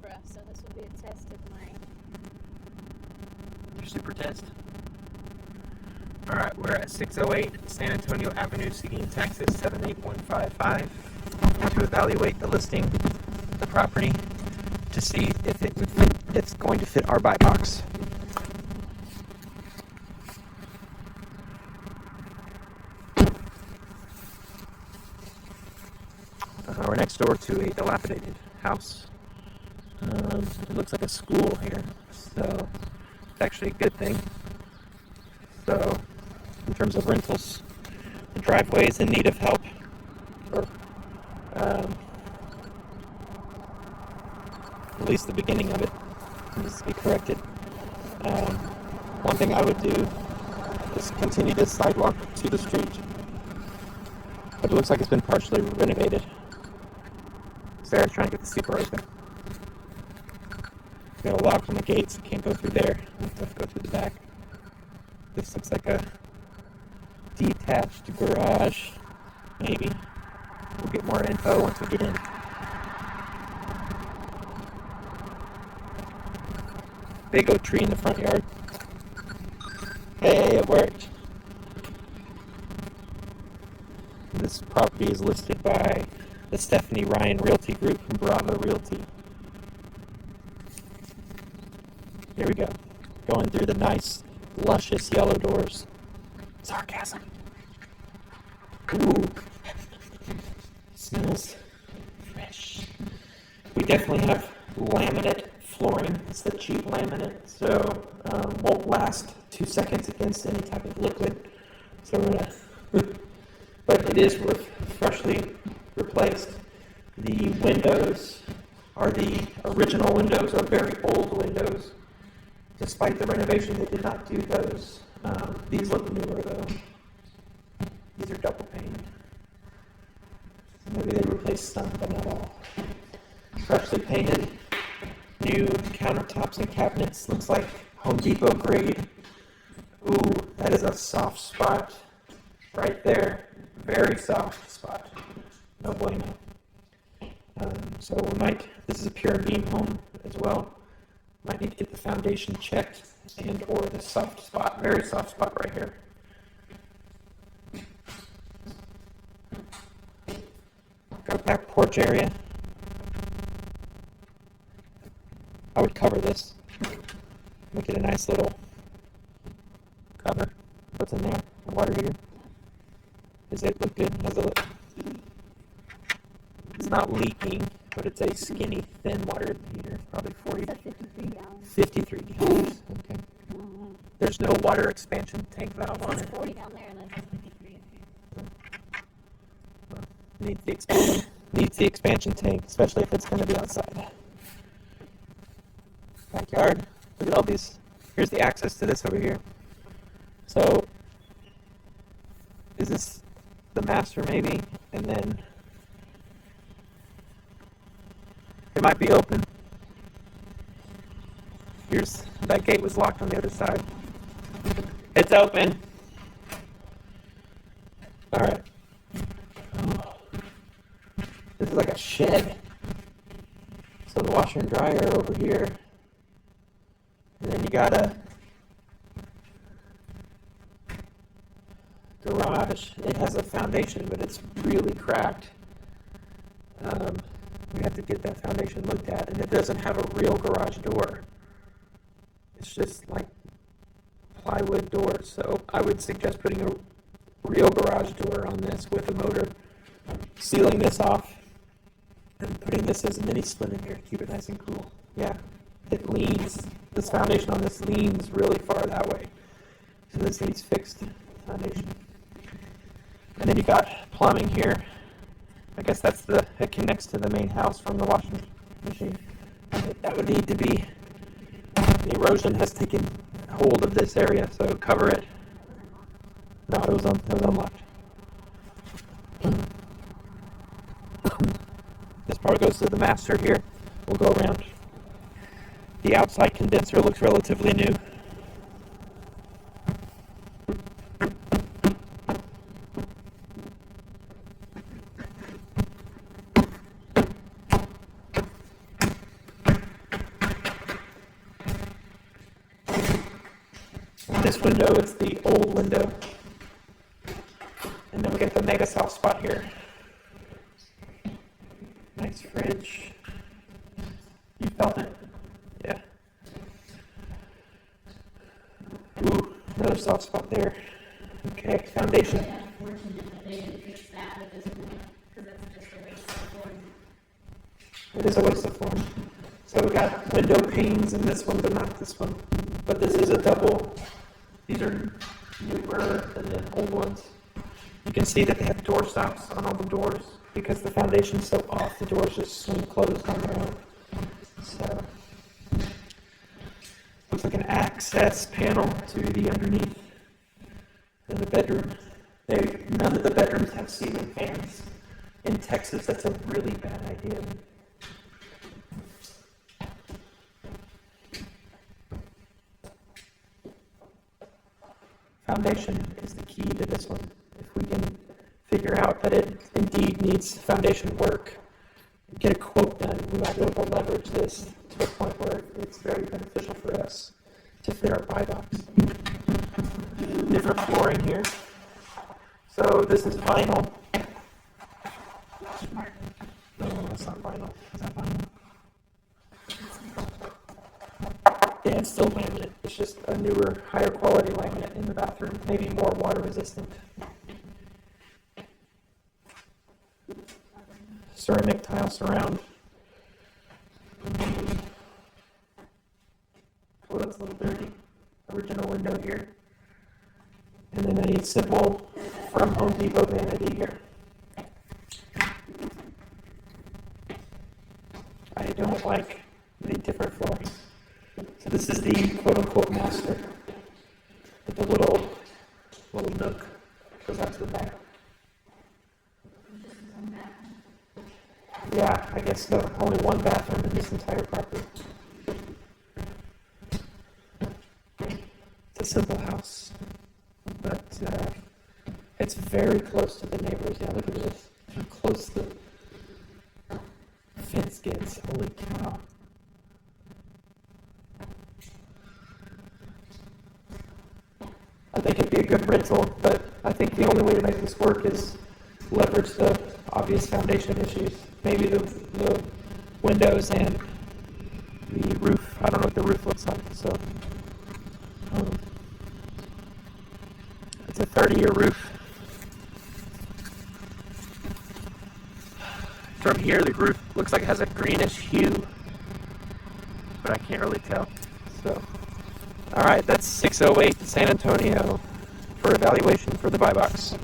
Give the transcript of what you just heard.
Supra, so this will be a test of my... Your super test. Alright, we're at 608 San Antonio Avenue, Seguin, Texas, 78155. To evaluate the listing, the property, to see if it would fit, if it's going to fit our buy box. We're next door to a dilapidated house. It looks like a school here, so it's actually a good thing. So, in terms of rentals, the driveway is in need of help, or at least the beginning of it needs to be corrected. One thing I would do is continue this sidewalk to the street, but it looks like it's been partially renovated. Sarah's trying to get the super open. Got a lock on the gates, can't go through there. I have to go through the back. This looks like a detached garage, maybe. We'll get more info once we get in. Big oak tree in the front yard. Hey, it worked. This property is listed by the Stephanie Ryan Realty Group from Bravo Realty. Here we go. Going through the nice, luscious yellow doors. Sarcasm. Ooh. Smells fresh. We definitely have laminate flooring. It's the cheap laminate, so won't last 2 seconds against any type of liquid. So we're gonna, but it is freshly replaced. The windows are the original windows, are very old windows. Despite the renovation, they did not do those. These look newer though. These are double pane. Maybe they replaced some, but not all. Freshly painted. New countertops and cabinets. Looks like Home Depot grade. Ooh, that is a soft spot right there. Very soft spot. No bueno. So this is a pure beam home as well. Might need to get the foundation checked and or the soft spot, very soft spot right here. Got a back porch area. I would cover this. Make it a nice little cover. What's in there? A water heater. Does it look good? How's it look? It's not leaking, but it's a skinny, thin water heater. Probably 53 gallons. 53 gallons. Okay. There's no water expansion tank valve on it. It's 40 down there and then 53. Needs the expansion tank, especially if it's going to be outside. Backyard. Look at all these. Here's the access to this over here. So, is this the master maybe? And then it might be open. That gate was locked on the other side. It's open. Alright. Oh. This is like a shed. So the washer and dryer over here. And then you got a garage. It has a foundation, but it's really cracked. We have to get that foundation looked at, and it doesn't have a real garage door. It's just like plywood doors. So I would suggest putting a real garage door on this with a motor, sealing this off, and putting this as a mini split in here to keep it nice and cool. Yeah, it leans. This foundation on this leans really far that way. So this needs fixed foundation. And then you got plumbing here. I guess it connects to the main house from the washing machine. That would need to be, the erosion has taken hold of this area, so cover it. No, it was unlocked. This part goes to the master here. We'll go around. The outside condenser looks relatively new. This window is the old window. And then we got the mega soft spot here. Nice fridge. You felt it? Yeah. Ooh, another soft spot there. Okay, foundation. Unfortunate that they didn't fix that at this point, because that's just a waste of flooring. It is a waste of form. So we got window panes in this one, but not this one. But this is a double. These are newer than the old ones. You can see that they have door stops on all the doors because the foundation's so off, the doors just swing closed on their own. So, looks like an access panel to the underneath in the bedroom. None of the bedrooms have ceiling fans. In Texas, that's a really bad idea. Foundation is the key to this one. If we can figure out that it indeed needs foundation work, get a quote done, we might be able to leverage this to a point where it's very beneficial for us to fit our buy box. Different flooring here. So this is vinyl. No, that's not vinyl. Is that vinyl? Yeah, it's still laminate. It's just a newer, higher quality laminate in the bathroom, maybe more water resistant. Ceramic tile surround. Oh, that's a little dirty. Original window here. And then a simple from Home Depot vanity here. I don't like the different flooring. So this is the quote-unquote master. With the little nook goes out to the back. Yeah, I guess so. Only one bathroom in this entire property. It's a simple house, but it's very close to the neighbors. Yeah, look at this. How close the fence gets. Holy cow. I think it'd be a good rental, but I think the only way to make this work is leverage the obvious foundation issues. Maybe the windows and the roof. I don't know what the roof looks like, so it's a 30-year roof. From here, the roof looks like it has a greenish hue, but I can't really tell. So, all right, that's 608 San Antonio for evaluation for the buy box.